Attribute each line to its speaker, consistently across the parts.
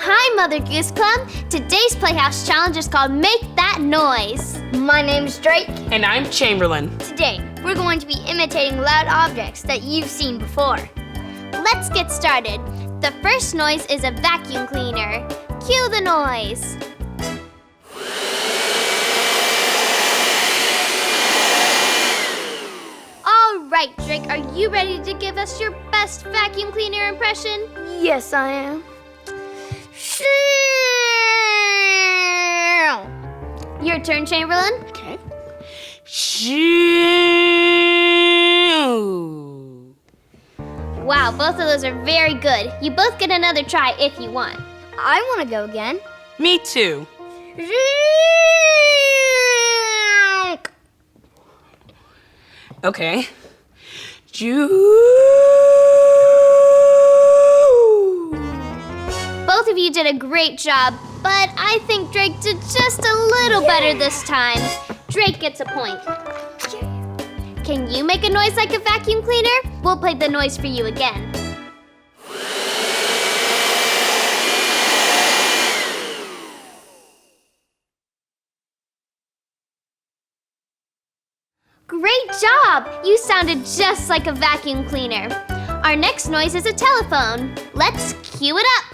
Speaker 1: Hi, Mother Goose Club. Today's Playhouse challenge is called Make That Noise.
Speaker 2: My name's Drake.
Speaker 3: And I'm Chamberlain.
Speaker 2: Today, we're going to be imitating loud objects that you've seen before.
Speaker 1: Let's get started. The first noise is a vacuum cleaner. Cue the noise. All right, Drake, are you ready to give us your best vacuum cleaner impression?
Speaker 2: Yes, I am.
Speaker 1: Your turn, Chamberlain.
Speaker 3: Okay.
Speaker 1: Wow, both of those are very good. You both get another try if you want.
Speaker 2: I want to go again.
Speaker 3: Me too. Okay.
Speaker 1: Both of you did a great job, but I think Drake did just a little better this time. Drake gets a point. Can you make a noise like a vacuum cleaner? We'll play the noise for you again. Great job! You sounded just like a vacuum cleaner. Our next noise is a telephone. Let's cue it up.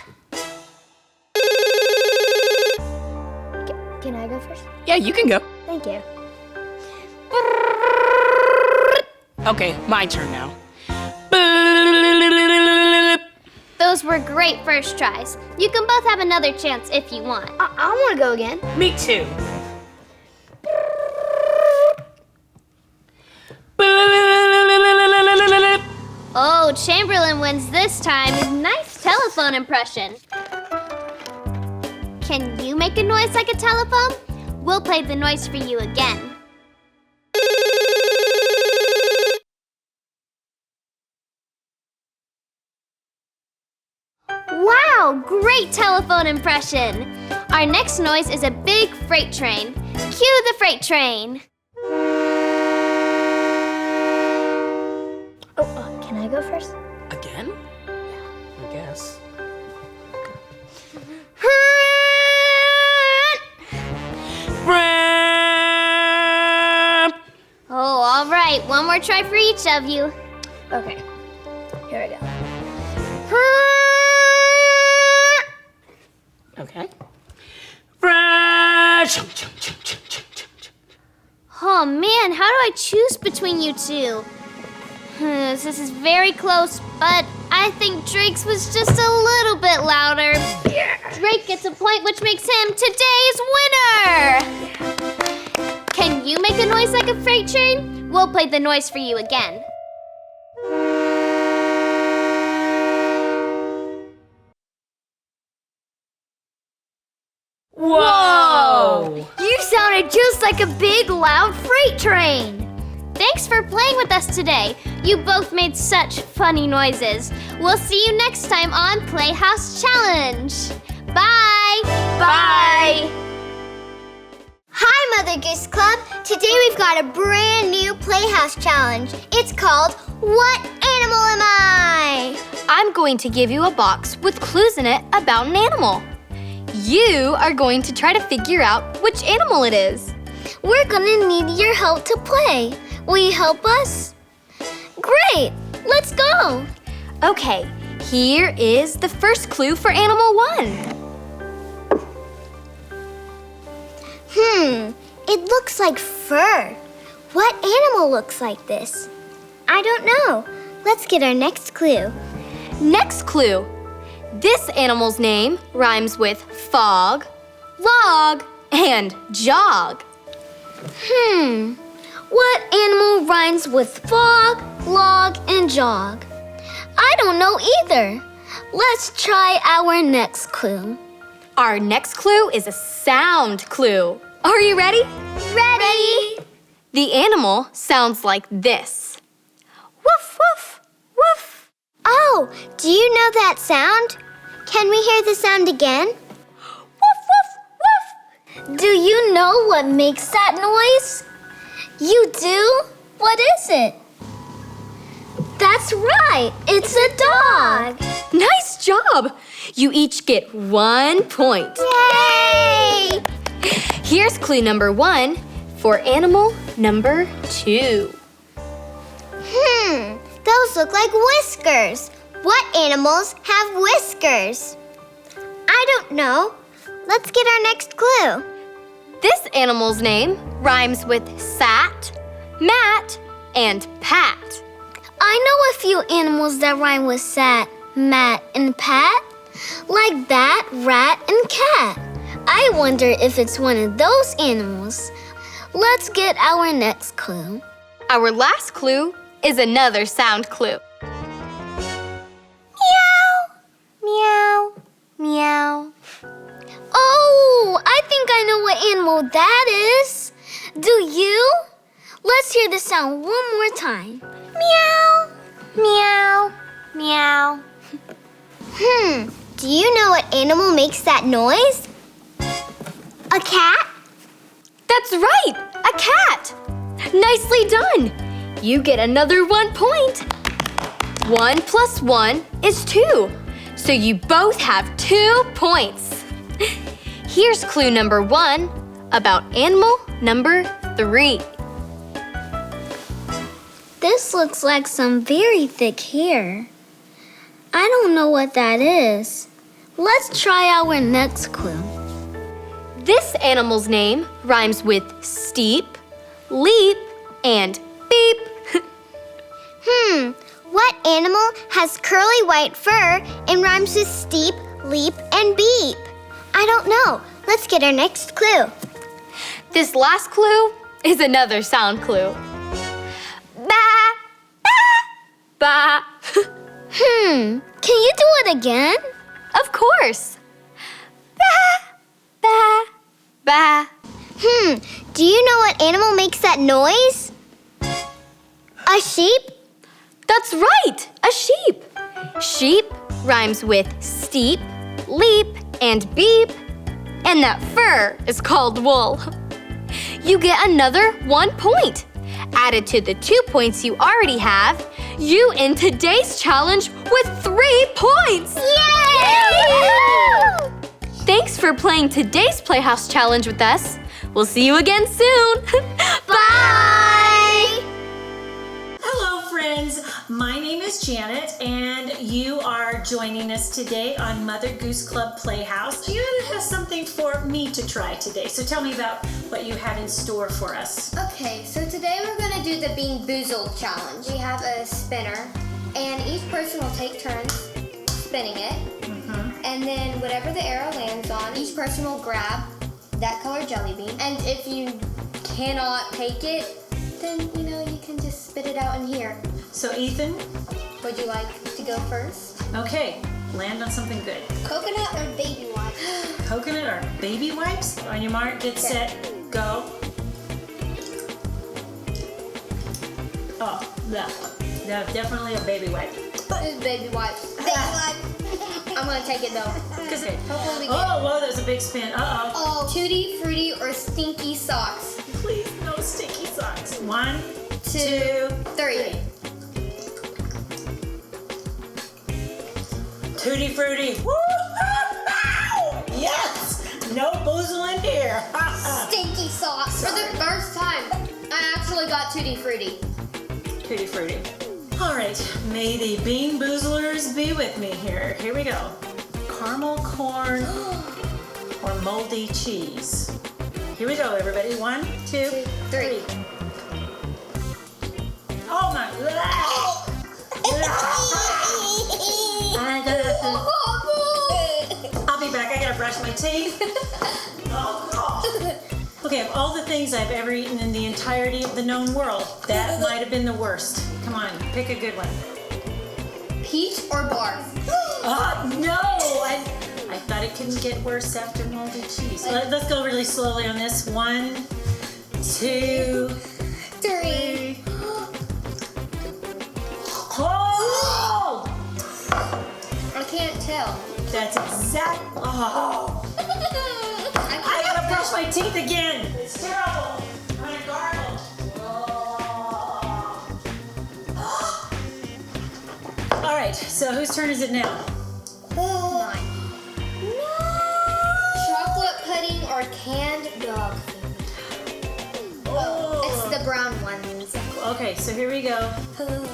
Speaker 2: Can I go first?
Speaker 3: Yeah, you can go.
Speaker 2: Thank you.
Speaker 3: Okay, my turn now.
Speaker 1: Those were great first tries. You can both have another chance if you want.
Speaker 2: I want to go again.
Speaker 3: Me too.
Speaker 1: Oh, Chamberlain wins this time. Nice telephone impression. Can you make a noise like a telephone? We'll play the noise for you again. Wow, great telephone impression. Our next noise is a big freight train. Cue the freight train.
Speaker 2: Can I go first?
Speaker 3: Again? Yeah. I guess.
Speaker 1: Oh, all right. One more try for each of you.
Speaker 2: Okay. Here we go.
Speaker 3: Okay.
Speaker 1: Oh man, how do I choose between you two? This is very close, but I think Drake's was just a little bit louder. Drake gets a point, which makes him today's winner! Can you make a noise like a freight train? We'll play the noise for you again.
Speaker 3: Whoa!
Speaker 2: You sounded just like a big, loud freight train.
Speaker 1: Thanks for playing with us today. You both made such funny noises. We'll see you next time on Playhouse Challenge. Bye!
Speaker 2: Bye!
Speaker 4: Hi, Mother Goose Club. Today we've got a brand new Playhouse challenge. It's called What Animal Am I?
Speaker 5: I'm going to give you a box with clues in it about an animal. You are going to try to figure out which animal it is.
Speaker 4: We're gonna need your help to play. Will you help us? Great! Let's go!
Speaker 5: Okay, here is the first clue for animal 1.
Speaker 4: It looks like fur. What animal looks like this? I don't know. Let's get our next clue.
Speaker 5: Next clue. This animal's name rhymes with fog, log, and jog.
Speaker 4: What animal rhymes with fog, log, and jog? I don't know either. Let's try our next clue.
Speaker 5: Our next clue is a sound clue. Are you ready?
Speaker 4: Ready?
Speaker 5: The animal sounds like this. Woof, woof, woof.
Speaker 4: Oh, do you know that sound? Can we hear the sound again?
Speaker 5: Woof, woof, woof.
Speaker 4: Do you know what makes that noise? You do? What is it? That's right, it's a dog.
Speaker 5: Nice job! You each get 1 point.
Speaker 4: Yay!
Speaker 5: Here's clue number 1 for animal number 2.
Speaker 4: Those look like whiskers. What animals have whiskers? I don't know. Let's get our next clue.
Speaker 5: This animal's name rhymes with sat, mat, and pat.
Speaker 1: I know a few animals that rhyme with sat, mat, and pat, like bat, rat, and cat. I wonder if it's one of those animals. Let's get our next clue.
Speaker 5: Our last clue is another sound clue. Meow, meow.
Speaker 1: Oh, I think I know what animal that is. Do you? Let's hear the sound one more time.
Speaker 5: Meow, meow, meow.
Speaker 4: Do you know what animal makes that noise? A cat?
Speaker 5: That's right, a cat. Nicely done. You get another 1 point. 1 plus 1 is 2. So you both have 2 points. Here's clue number 1 about animal number 3.
Speaker 1: This looks like some very thick hair. I don't know what that is. Let's try our next clue.
Speaker 5: This animal's name rhymes with steep, leap, and beep.
Speaker 4: What animal has curly white fur and rhymes with steep, leap, and beep? I don't know. Let's get our next clue.
Speaker 5: This last clue is another sound clue. Ba, ba, ba.
Speaker 1: Can you do it again?
Speaker 5: Of course. Ba, ba, ba.
Speaker 4: Do you know what animal makes that noise? A sheep?
Speaker 5: That's right, a sheep. Sheep rhymes with steep, leap, and beep, and that fur is called wool. You get another 1 point. Added to the 2 points you already have, you end today's challenge with 3 points.
Speaker 4: Yay!
Speaker 5: Thanks for playing today's Playhouse Challenge with us. We'll see you again soon. Bye!
Speaker 6: Hello, friends. My name is Janet, and you are joining us today on Mother Goose Club Playhouse. Janet has something for me to try today, so tell me about what you have in store for us.
Speaker 2: Okay, so today we're gonna do the Being Boozled challenge. We have a spinner, and each person will take turns spinning it. And then whatever the arrow lands on, each person will grab that color jelly bean. And if you cannot take it, then you can just spit it out in here.
Speaker 6: So, Ethan,
Speaker 2: Would you like to go first?
Speaker 6: okay, land on something good.
Speaker 2: Coconut or baby wipes?
Speaker 6: Coconut or baby wipes? On your mark, get set, go. Oh, no, definitely a baby wipe.
Speaker 2: This is baby wipes. Baby wipes. I'm gonna take it though.
Speaker 6: Okay.
Speaker 2: Hopefully we get
Speaker 6: Oh, whoa, that was a big spin. Uh-oh.
Speaker 2: Oh, Tutti Frutti or stinky socks?
Speaker 6: Please, no sticky socks. 1,
Speaker 2: 2, 3.
Speaker 6: Tutti Frutti. Woo! Yes! No boozling here.
Speaker 2: Stinky socks. For the first time, I actually got Tutti Frutti.
Speaker 6: Tutti Frutti. All right, may the Bean Boozlers be with me here. Here we go. Caramel corn or moldy cheese. Here we go, everybody. 1, 2, 3. Oh my! I'll be back. I gotta brush my teeth. Oh, God. Okay, of all the things I've ever eaten in the entirety of the known world, that might have been the worst. Come on, pick a good one.
Speaker 2: Peach or barf?
Speaker 6: No! I thought it couldn't get worse after moldy cheese. Let's go really slowly on this. 1, 2,
Speaker 2: 3.
Speaker 6: Oh!
Speaker 2: I can't tell.
Speaker 6: That's exact. Oh! I gotta brush my teeth again. It's terrible. I'm gonna gargle. All right. So whose turn is it now?
Speaker 2: Mine. Canned dog food. It's the brown ones.
Speaker 6: Okay, so here we go.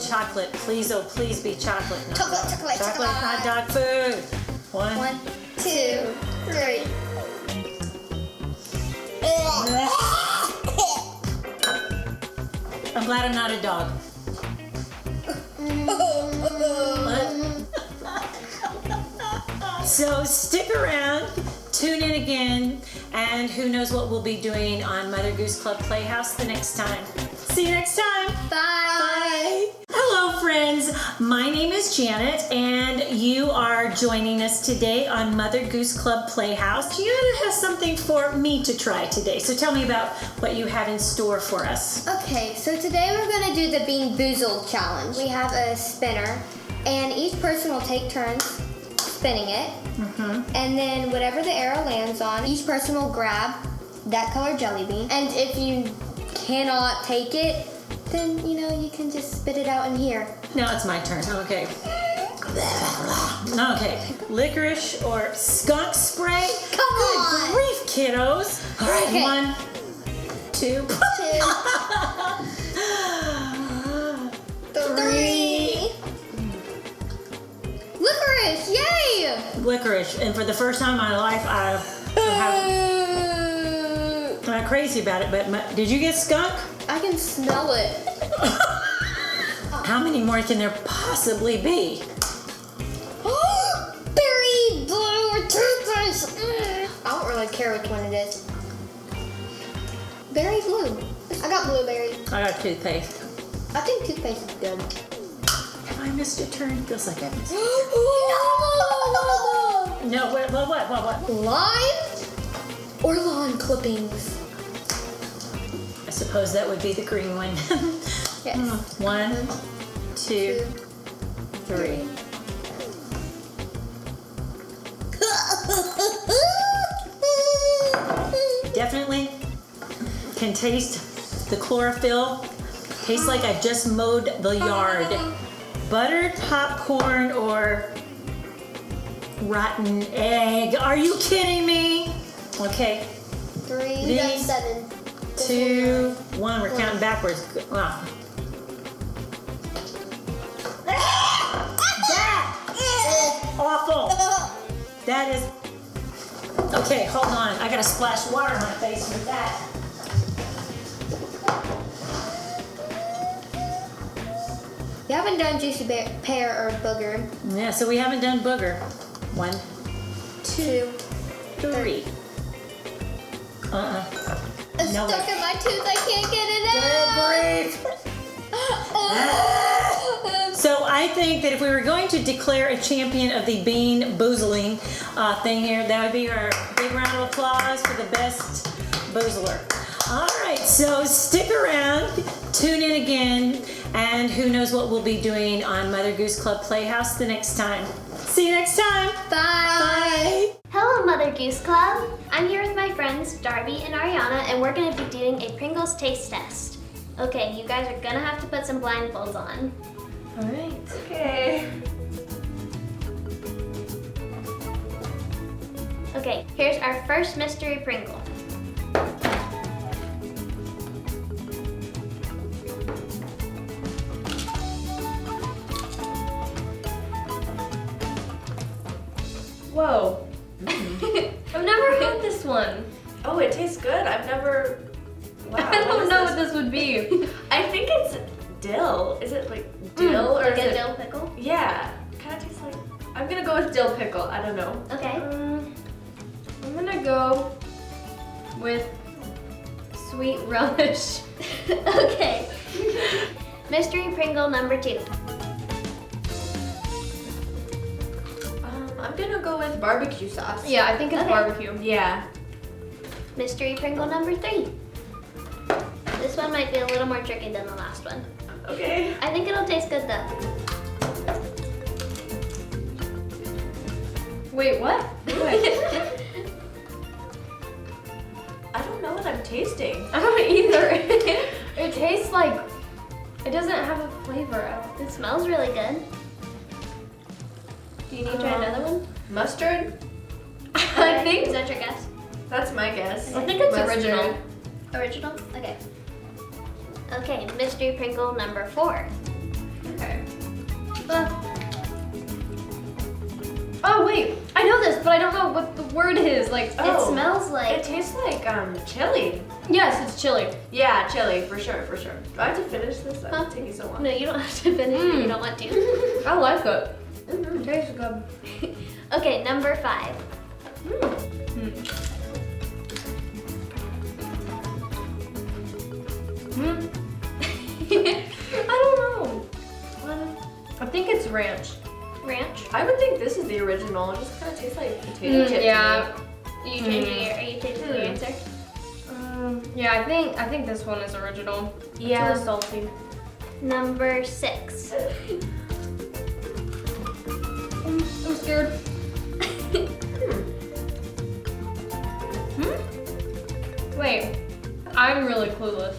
Speaker 6: Chocolate, please, oh please be chocolate. Not
Speaker 2: Chocolate, chocolate.
Speaker 6: hot dog food. One.
Speaker 2: 1, 2, 3.
Speaker 6: I'm glad I'm not a dog. So stick around, tune in again, and who knows what we'll be doing on Mother Goose Club Playhouse the next time. See you next time.
Speaker 2: Bye.
Speaker 6: Hello, friends. My name is Janet, and you are joining us today on Mother Goose Club Playhouse. Janet has something for me to try today, so tell me about what you have in store for us.
Speaker 2: Okay, so today we're going to do the Being Boozled challenge. We have a spinner, and each person will take turns spinning it. And then whatever the arrow lands on, each person will grab that color jelly bean. And if you cannot take it, then you can just spit it out in here.
Speaker 6: Now it's my turn. Okay. Okay. Licorice or skunk spray?
Speaker 2: Come on!
Speaker 6: Good grief, kiddos. All right,
Speaker 2: Okay.
Speaker 6: 1, 2,
Speaker 2: 3. Licorice! Yay!
Speaker 6: licorice. And for the first time in my life, I'm not crazy about it, but did you get skunk?
Speaker 2: I can smell it.
Speaker 6: How many more can there possibly be?
Speaker 2: Berry blue or toothpaste. I don't really care which one it is. Berry blue. I got blueberry.
Speaker 6: I got toothpaste.
Speaker 2: I think toothpaste is good.
Speaker 6: Have I missed a turn? Feels like I missed a
Speaker 2: No!
Speaker 6: No, what?
Speaker 2: Lime or lawn clippings?
Speaker 6: I suppose that would be the green one.
Speaker 2: Yes.
Speaker 6: 1, 2, 3. Definitely can taste the chlorophyll. Tastes like I just mowed the yard. Buttered popcorn or rotten egg. Are you kidding me? Okay.
Speaker 2: 3,
Speaker 6: These
Speaker 2: that's 7.
Speaker 6: 2, 1. We're counting backwards. Wow. That is awful. That is. Okay, hold on. I gotta splash water in my face with that.
Speaker 2: You haven't done juicy pear or booger.
Speaker 6: Yeah, so we haven't done booger. 1, 2, 3.
Speaker 2: It's
Speaker 6: No
Speaker 2: stuck
Speaker 6: way.
Speaker 2: in my tooth. I can't get it out.
Speaker 6: So I think that if we were going to declare a champion of the bean boozling thing here, that would be our big round of applause for the best boozler. All right, so stick around, tune in again, and who knows what we'll be doing on Mother Goose Club Playhouse the next time. See you next time.
Speaker 2: Bye.
Speaker 1: Hello, Mother Goose Club. I'm here with my friends Darby and Ariana, and we're going to be doing a Pringles taste test. Okay, you guys are going to have to put some blindfolds on.
Speaker 5: All right. Okay.
Speaker 1: Okay, here's our first mystery Pringle.
Speaker 5: Whoa. I've never had this one. Oh, it tastes good. I've never. Wow. I don't know what this would be. I think it's dill. Is it like dill or
Speaker 1: Like
Speaker 5: is
Speaker 1: a
Speaker 5: it
Speaker 1: dill pickle?
Speaker 5: Yeah. Kind of tastes like. I'm gonna go with dill pickle. I don't know.
Speaker 1: Okay.
Speaker 5: I'm gonna go with sweet relish.
Speaker 1: Okay. Mystery Pringle number 2.
Speaker 5: I'm gonna go with barbecue sauce.
Speaker 7: Yeah, I think it's
Speaker 1: Okay.
Speaker 7: barbecue.
Speaker 5: Yeah.
Speaker 1: Mystery Pringle number 3. This one might be a little more tricky than the last one.
Speaker 5: Okay.
Speaker 1: I think it'll taste good though.
Speaker 7: Wait, what?
Speaker 5: I don't know what I'm tasting.
Speaker 7: I don't either. It tastes like it doesn't have a flavor.
Speaker 1: It smells really good. Do you need to try another one?
Speaker 5: Mustard?
Speaker 7: I think
Speaker 1: Is that your guess?
Speaker 8: That's my guess.
Speaker 7: I think it's
Speaker 8: Mustard.
Speaker 7: original.
Speaker 1: Original? Okay. Okay, mystery Pringle number 4.
Speaker 7: Okay. Oh wait, I know this, but I don't know what the word is. Like,
Speaker 8: Oh.
Speaker 1: It smells like
Speaker 8: It tastes like chili.
Speaker 7: yes, it's chili.
Speaker 8: Yeah, chili for sure, for sure. Do I have to finish this? That's taking so long.
Speaker 1: No, you don't have to finish if you don't want to.
Speaker 7: I like it. It tastes good.
Speaker 1: Okay, number 5.
Speaker 7: I don't know. I think it's ranch.
Speaker 1: Ranch.
Speaker 8: I would think this is the original. It just kind of tastes like potato chip.
Speaker 7: Yeah.
Speaker 1: Are you changing your answer?
Speaker 7: Yeah, I think this one is original.
Speaker 8: Yeah.
Speaker 7: It's a little salty.
Speaker 1: Number 6.
Speaker 7: I'm scared. Wait, I'm really clueless.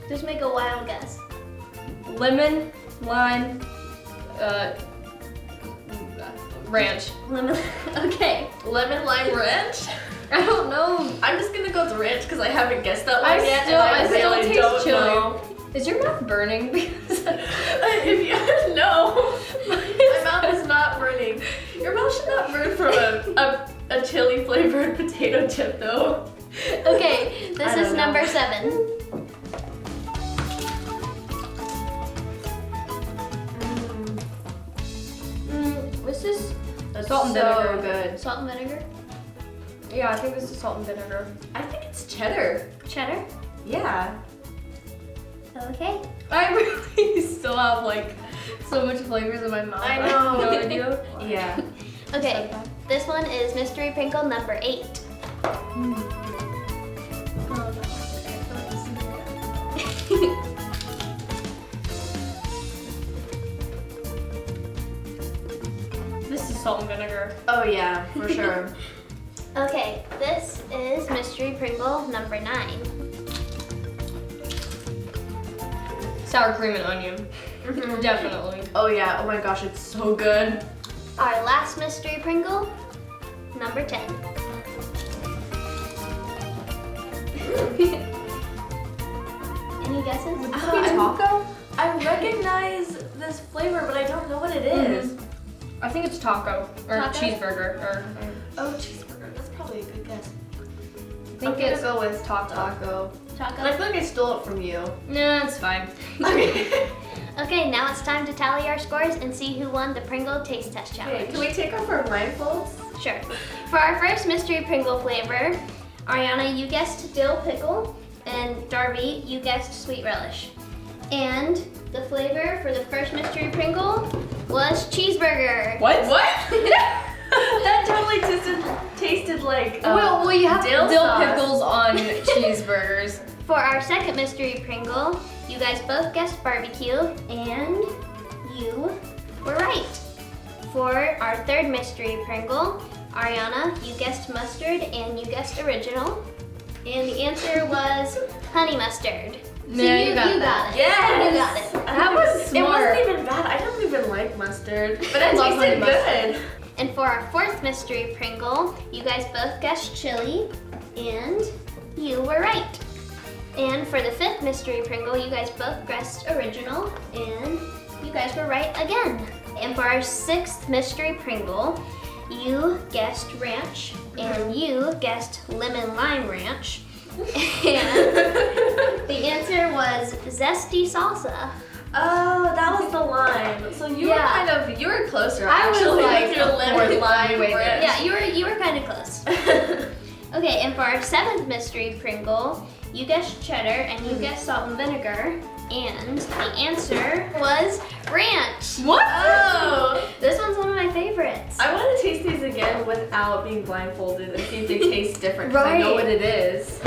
Speaker 1: Just make a wild guess.
Speaker 7: Lemon, lime, ranch.
Speaker 1: Lemon. Okay.
Speaker 8: Lemon lime ranch?
Speaker 7: I don't know.
Speaker 8: I'm just gonna go with ranch because I haven't guessed that one
Speaker 7: I
Speaker 8: yet.
Speaker 7: still-
Speaker 8: and
Speaker 7: I still
Speaker 8: really
Speaker 7: taste
Speaker 8: don't
Speaker 7: chili.
Speaker 8: know.
Speaker 7: Is your mouth burning? Because
Speaker 8: If you no, my mouth is not burning. Your mouth should not burn from a chili flavored potato chip though.
Speaker 1: Okay, this
Speaker 8: I
Speaker 1: is
Speaker 8: don't know.
Speaker 1: number 7.
Speaker 7: this is
Speaker 8: That's
Speaker 7: salt and
Speaker 8: so
Speaker 7: vinegar.
Speaker 8: good.
Speaker 1: Salt and vinegar.
Speaker 7: Yeah, I think this is salt and vinegar.
Speaker 8: I think it's cheddar.
Speaker 1: Cheddar.
Speaker 8: Yeah.
Speaker 1: Okay.
Speaker 7: I really still have like so much flavors in my mouth.
Speaker 8: I
Speaker 7: have
Speaker 8: know.
Speaker 7: no idea.
Speaker 8: Yeah.
Speaker 1: Okay, this one is mystery Pringle number 8.
Speaker 7: This is salt and vinegar.
Speaker 8: Oh yeah, for sure.
Speaker 1: Okay, this is mystery Pringle number 9.
Speaker 7: Sour cream and onion. Definitely.
Speaker 8: Oh yeah. Oh my gosh, it's so good.
Speaker 1: Our last mystery Pringle number 10. Any guesses?
Speaker 8: Taco? I recognize this flavor, but I don't know what it is.
Speaker 7: I think it's taco or
Speaker 1: Taco?
Speaker 7: cheeseburger. Or
Speaker 8: Oh, cheeseburger. That's probably a good guess.
Speaker 7: I think
Speaker 8: I'm gonna
Speaker 7: it's
Speaker 8: go with taco. But I
Speaker 1: Chocolate.
Speaker 8: feel like I stole it from you.
Speaker 7: Nah, it's fine.
Speaker 1: Okay, now it's time to tally our scores and see who won the Pringle Taste Test
Speaker 8: Okay,
Speaker 1: Challenge.
Speaker 8: can we take off our blindfolds?
Speaker 1: Sure. For our first mystery Pringle flavor, Ariana, you guessed dill pickle, and Darby, you guessed sweet relish. And the flavor for the first mystery Pringle was cheeseburger.
Speaker 3: What?
Speaker 8: What? That totally tasted like
Speaker 7: well, you have
Speaker 8: dill
Speaker 7: dill
Speaker 8: sauce.
Speaker 7: pickles on cheeseburgers.
Speaker 1: For our second mystery Pringle, you guys both guessed barbecue, and you were right. For our third mystery Pringle, Ariana, you guessed mustard and you guessed original. And the answer was honey mustard. So
Speaker 7: Yeah, you got
Speaker 1: it.
Speaker 8: Yes.
Speaker 1: You got it.
Speaker 7: That was
Speaker 8: It
Speaker 7: smart.
Speaker 8: wasn't even bad. I don't even like mustard, but
Speaker 7: I
Speaker 8: it
Speaker 7: love
Speaker 8: tasted
Speaker 7: honey
Speaker 8: good.
Speaker 1: And for our fourth mystery Pringle, you guys both guessed chili, and you were right. And for the fifth mystery Pringle, you guys both guessed original, and you guys were right again. And for our sixth mystery Pringle, you guessed ranch, and you guessed lemon lime ranch. And the answer was zesty salsa.
Speaker 8: Oh, that was the lime. So you were
Speaker 1: Yeah.
Speaker 8: you were closer
Speaker 7: I was
Speaker 8: actually
Speaker 7: like
Speaker 8: with your
Speaker 7: a
Speaker 8: lemon
Speaker 7: fourth
Speaker 8: lime
Speaker 7: way there.
Speaker 8: ranch.
Speaker 1: Yeah, you were kind of close. Okay, and for our seventh mystery Pringle, you guessed cheddar and you guessed salt and vinegar, and the answer was ranch.
Speaker 8: What? Oh!
Speaker 1: This one's one of my favorites.
Speaker 8: I want to taste these again without being blindfolded and see if they taste different. 'Cause I know
Speaker 1: Right.
Speaker 8: what it is.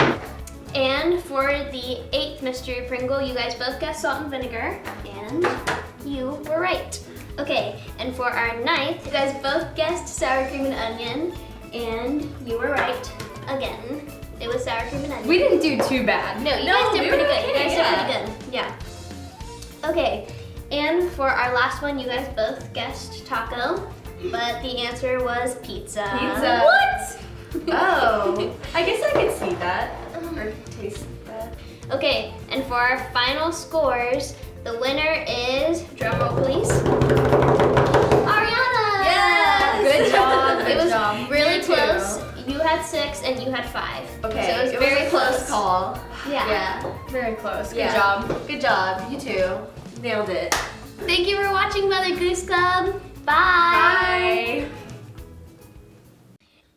Speaker 1: And for the eighth mystery Pringle, you guys both guessed salt and vinegar, and you were right. Okay, and for our ninth, you guys both guessed sour cream and onion, and you were right again. It was sour cream and onion.
Speaker 7: We didn't do too bad.
Speaker 1: No, you
Speaker 8: No,
Speaker 1: guys did
Speaker 8: we
Speaker 1: pretty
Speaker 8: were
Speaker 1: good. You
Speaker 8: okay,
Speaker 1: guys
Speaker 8: yeah.
Speaker 1: did pretty good. Yeah. Okay, and for our last one, you guys both guessed taco, but the answer was pizza.
Speaker 8: Pizza.
Speaker 1: What?
Speaker 8: Oh, I guess I could see that or taste that.
Speaker 1: Okay, and for our final scores, the winner is, drum roll please, Ariana!
Speaker 8: Yes! Good job,
Speaker 1: It was really
Speaker 8: You too.
Speaker 1: close. You had 6 and you had 5.
Speaker 8: Okay,
Speaker 1: So it was
Speaker 8: a
Speaker 1: very
Speaker 8: close call.
Speaker 1: Yeah.
Speaker 8: Yeah, very close. Good
Speaker 1: Yeah.
Speaker 8: job. Good job. You too. Nailed it.
Speaker 1: Thank you for watching Mother Goose Club. Bye!
Speaker 8: Bye.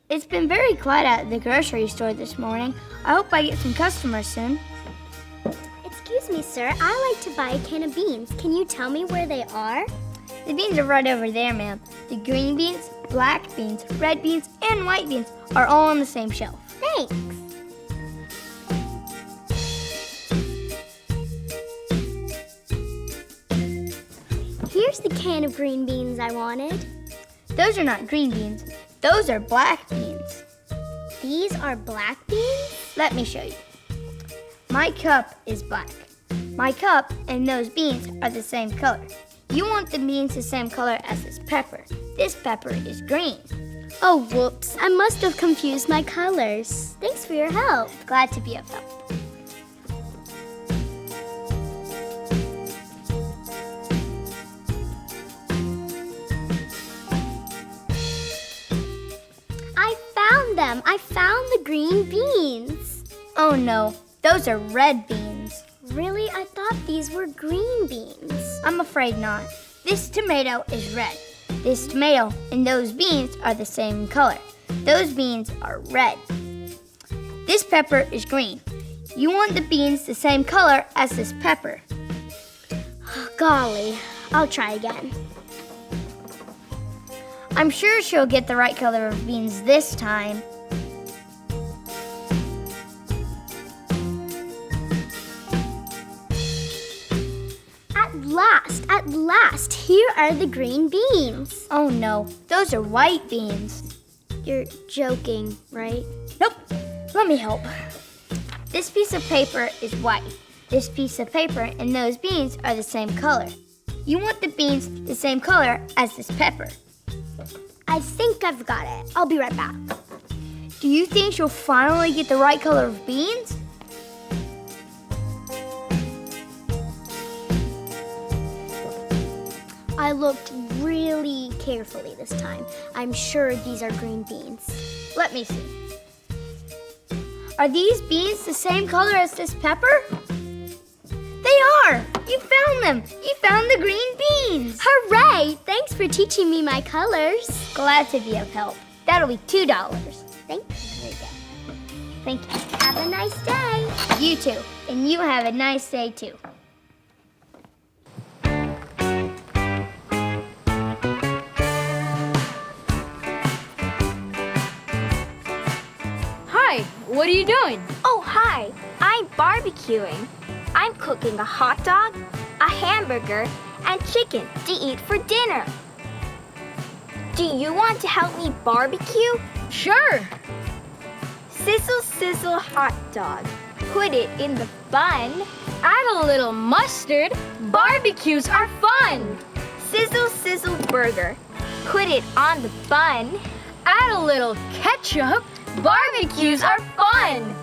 Speaker 4: It's been very quiet at the grocery store this morning. I hope I get some customers soon.
Speaker 9: Excuse me, sir. I like to buy a can of beans. Can you tell me where they are?
Speaker 4: The beans are right over there, ma'am. The green beans, black beans, red beans, and white beans are all on the same shelf.
Speaker 9: Thanks. Here's the can of green beans I wanted.
Speaker 4: Those are not green beans. Those are black beans.
Speaker 9: These are black beans?
Speaker 4: Let me show you. My cup is black. My cup and those beans are the same color. You want the beans the same color as this pepper. This pepper is green.
Speaker 9: Oh, whoops. I must have confused my colors. Thanks for your help.
Speaker 4: Glad to be of help.
Speaker 9: I found them. I found the green beans.
Speaker 4: Oh no, those are red beans.
Speaker 9: Really? I thought these were green beans.
Speaker 4: I'm afraid not. This tomato is red. This tomato and those beans are the same color. Those beans are red. This pepper is green. You want the beans the same color as this pepper.
Speaker 9: Golly, I'll try again.
Speaker 4: I'm sure she'll get the right color of beans this time.
Speaker 9: At last, here are the green beans.
Speaker 4: Oh no, those are white beans.
Speaker 9: You're joking, right?
Speaker 4: Nope, let me help. This piece of paper is white. This piece of paper and those beans are the same color. You want the beans the same color as this pepper.
Speaker 9: I think I've got it. I'll be right back.
Speaker 4: Do you think she'll finally get the right color of beans?
Speaker 9: I looked really carefully this time. I'm sure these are green beans.
Speaker 4: Let me see. Are these beans the same color as this pepper? They are! You found them! You found the green beans!
Speaker 9: Hooray! Thanks for teaching me my colors.
Speaker 4: Glad to be of help. That'll be $2.
Speaker 9: Thanks.
Speaker 4: There you go. Thank you.
Speaker 9: Have a nice day.
Speaker 4: You too. And you have a nice day too.
Speaker 5: Hi, what are you doing?
Speaker 10: Oh, hi. I'm barbecuing. I'm cooking a hot dog, a hamburger, and chicken to eat for dinner. Do you want to help me barbecue?
Speaker 5: Sure.
Speaker 10: Sizzle, sizzle hot dog. Put it in the bun.
Speaker 5: Add a little mustard. Barbecues are fun.
Speaker 10: Sizzle, sizzle burger. Put it on the bun.
Speaker 5: Add a little ketchup. Barbecues are fun.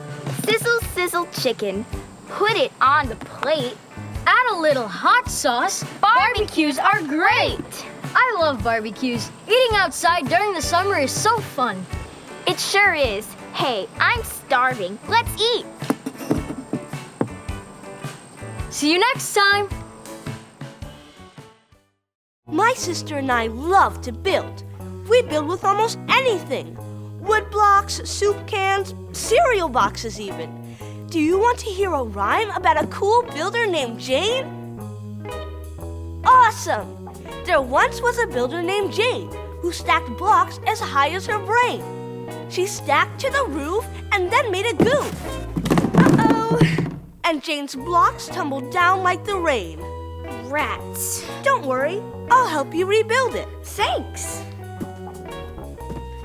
Speaker 10: Sizzle, sizzle chicken. Put it on the plate.
Speaker 5: Add a little hot sauce. Barbecues are great. I love barbecues. Eating outside during the summer is so fun.
Speaker 10: It sure is. Hey, I'm starving. Let's eat.
Speaker 5: See you next time.
Speaker 11: My sister and I love to build. We build with almost anything. Wood blocks, soup cans, cereal boxes even. Do you want to hear a rhyme about a cool builder named Jane? Awesome! There once was a builder named Jane who stacked blocks as high as her brain. She stacked to the roof and then made a goof. Uh-oh! And Jane's blocks tumbled down like the rain.
Speaker 10: Rats.
Speaker 11: Don't worry, I'll help you rebuild it.
Speaker 10: Thanks.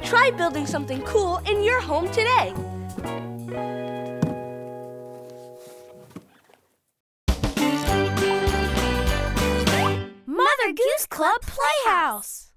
Speaker 11: Try building something cool in your home today.
Speaker 10: Mother Goose Club Playhouse.